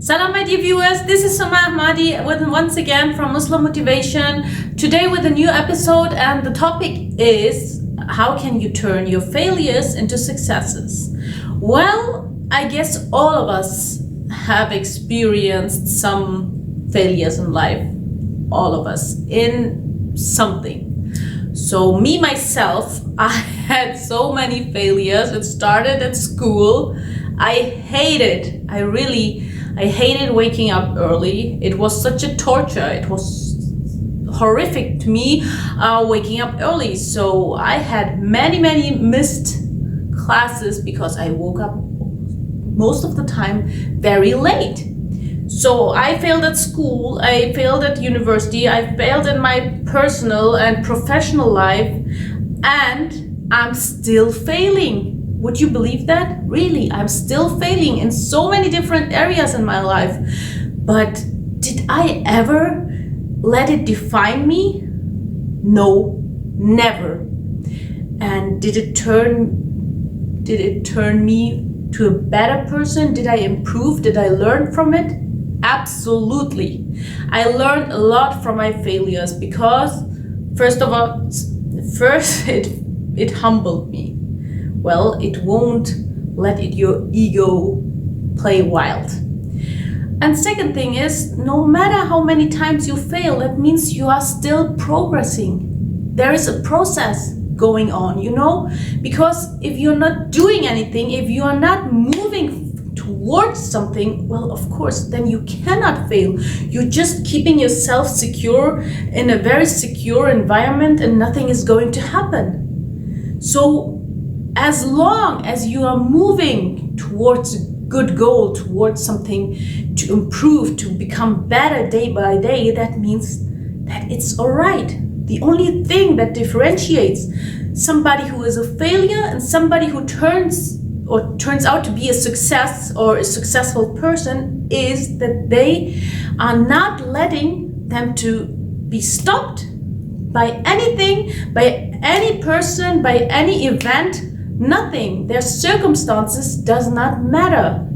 Salam, my dear viewers. This is Soma Ahmadi once again from Muslim Motivation. Today with a new episode, and the topic is how can you turn your failures into successes? Well, I guess all of us have experienced some failures in life. All of us in something. So me myself, I had so many failures. It started at school. I hated waking up early. It was such a torture. It was horrific to me waking up early. So I had many missed classes because I woke up most of the time very late. So I failed at school, I failed at university, I failed in my personal and professional life, and I'm still failing. Would you believe that? Really, I'm still failing in so many different areas in my life. But did I ever let it define me? No, never. And did it turn me to a better person? Did I improve? Did I learn from it? Absolutely. I learned a lot from my failures because first it humbled me. Well, it won't let your ego play wild. And second thing is, no matter how many times you fail, that means you are still progressing. There is a process going on, because if you're not doing anything, if you are not moving towards something, well, of course, then you cannot fail. You're just keeping yourself secure in a very secure environment and nothing is going to happen. So as long as you are moving towards a good goal, towards something to improve, to become better day by day, that means that it's all right. The only thing that differentiates somebody who is a failure and somebody who turns out to be a success or a successful person is that they are not letting them to be stopped by anything, by any person, by any event, nothing. Their circumstances does not matter.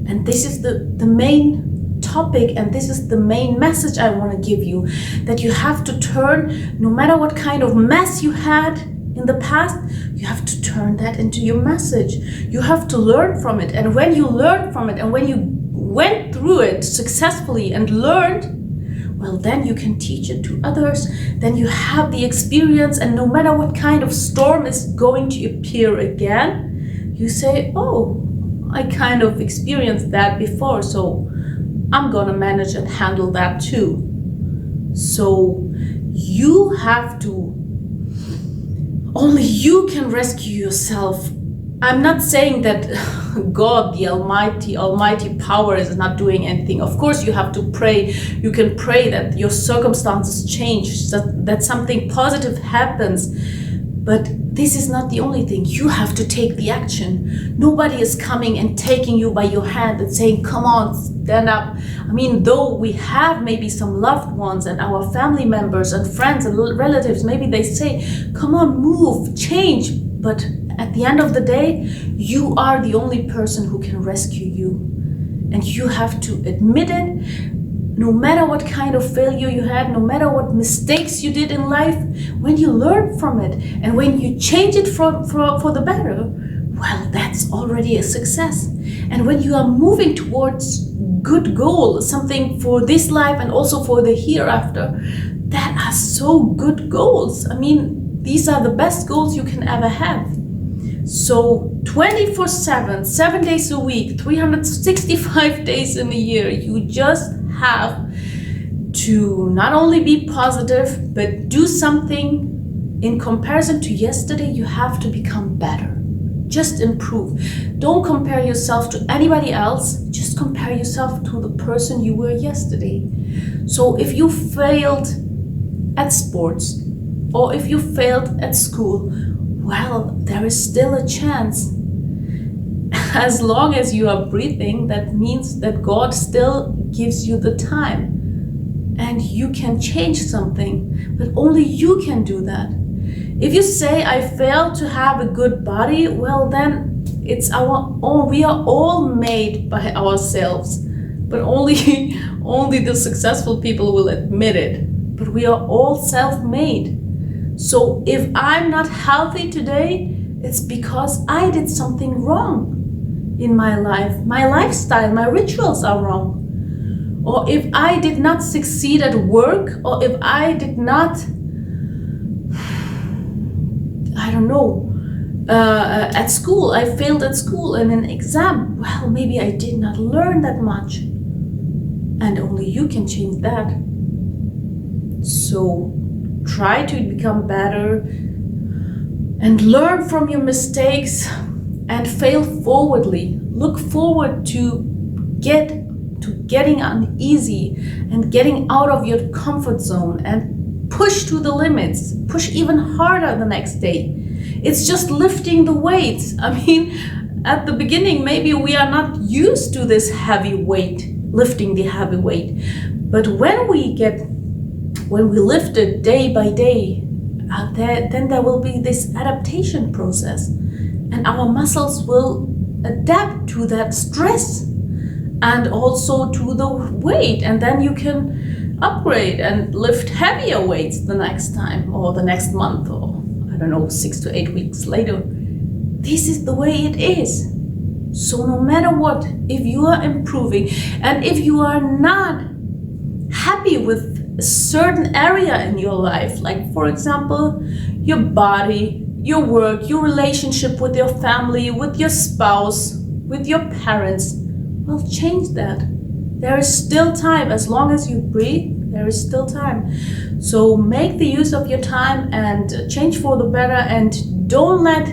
And this is the main topic, and this is the main message I want to give you, that you have to turn, no matter what kind of mess you had in the past, you have to turn that into your message. You have to learn from it. And when you learn from it, and when you went through it successfully and learned, well, then you can teach it to others. Then you have the experience, and no matter what kind of storm is going to appear again, you say, oh, I kind of experienced that before, so I'm gonna manage and handle that too. So you have to, only you can rescue yourself. I'm not saying that God, the almighty power, is not doing anything. Of course, you have to pray. You can pray that your circumstances change, that something positive happens. But this is not the only thing. You have to take the action. Nobody is coming and taking you by your hand and saying, come on, stand up. I mean, though we have maybe some loved ones and our family members and friends and relatives, maybe they say, come on, move, change. But at the end of the day, you are the only person who can rescue you. And you have to admit it. No matter what kind of failure you had, no matter what mistakes you did in life, when you learn from it and when you change it for the better, well, that's already a success. And when you are moving towards good goal, something for this life and also for the hereafter, that are so good goals. I mean, these are the best goals you can ever have. So 24/7, 7 days a week, 365 days in a year, you just have to not only be positive, but do something in comparison to yesterday. You have to become better. Just improve. Don't compare yourself to anybody else. Just compare yourself to the person you were yesterday. So if you failed at sports or if you failed at school, well, there is still a chance. As long as you are breathing, that means that God still gives you the time and you can change something, but only you can do that. If you say, I failed to have a good body, well, then It's our own. We are all made by ourselves, but only only the successful people will admit it. But we are all self-made. So if I'm not healthy today, it's because I did something wrong in my life. My lifestyle, my rituals are wrong. Or if I did not succeed at work, or if I did not, I don't know, at school, I failed at school in an exam. Well, maybe I did not learn that much. And only you can change that. So try to become better and learn from your mistakes and fail forwardly. Look forward to getting uneasy and getting out of your comfort zone and push to the limits. Push even harder the next day. It's just lifting the weights. I mean, at the beginning, maybe we are not used to this heavy weight, lifting the heavy weight. But when we lift it day by day, then there will be this adaptation process, and our muscles will adapt to that stress and also to the weight, and then you can upgrade and lift heavier weights the next time or the next month, or I don't know, 6 to 8 weeks later. This is the way it is. So no matter what, if you are improving and if you are not happy with a certain area in your life, like for example, your body, your work, your relationship with your family, with your spouse, with your parents, well, change that. There is still time. As long as you breathe, there is still time. So make the use of your time and change for the better, and don't let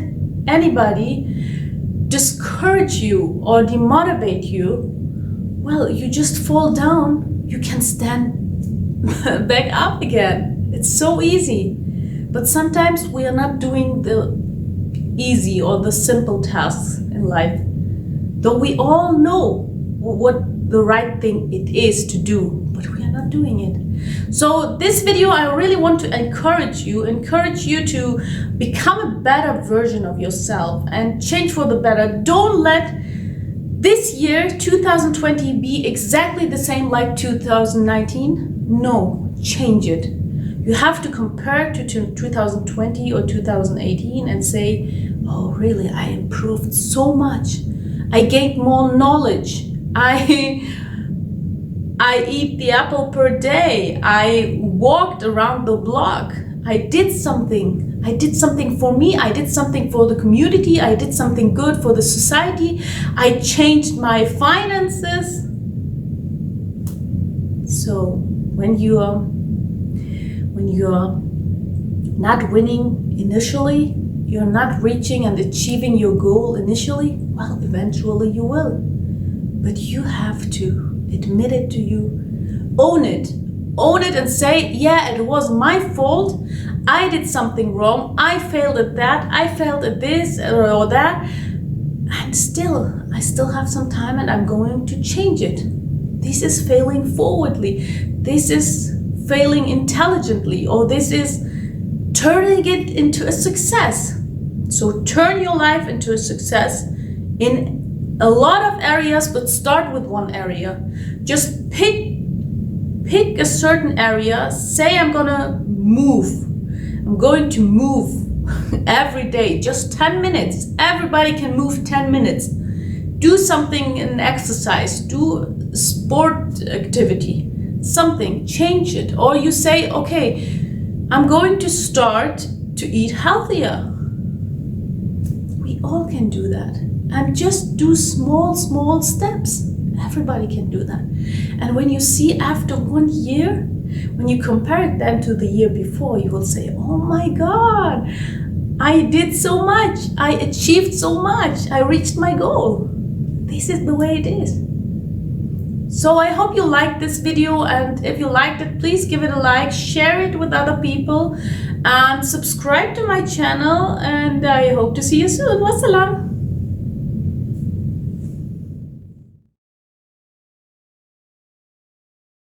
anybody discourage you or demotivate you. Well, you just fall down, you can stand back up again. It's so easy. But sometimes we are not doing the easy or the simple tasks in life, though we all know what the right thing it is to do, but we are not doing it. So this video, I really want to encourage you to become a better version of yourself and change for the better. Don't let this year 2020 be exactly the same like 2019. No, change it. You have to compare to 2020 or 2018 and say, oh really, I improved so much. I gained more knowledge. I eat the apple per day. I walked around the block. I did something. I did something for me. I did something for the community. I did something good for the society. I changed my finances. So when you are not winning initially, you're not reaching and achieving your goal initially, well, eventually you will. But you have to admit it to you, own it and say, yeah, it was my fault. I did something wrong. I failed at that. I failed at this or that. And I still have some time, and I'm going to change it. This is failing forwardly. This is failing intelligently, or this is turning it into a success. So turn your life into a success in a lot of areas, but start with one area. Just pick a certain area. Say, I'm going to move every day, just 10 minutes. Everybody can move 10 minutes. Do something in exercise, do sport activity, something, change it. Or you say, okay, I'm going to start to eat healthier. We all can do that. And just do small steps. Everybody can do that. And when you see after 1 year, when you compare it then to the year before, you will say, oh my God, I did so much. I achieved so much. I reached my goal. This is the way it is. So I hope you liked this video, and if you liked it, please give it a like, share it with other people, and subscribe to my channel, and I hope to see you soon. Wassalam.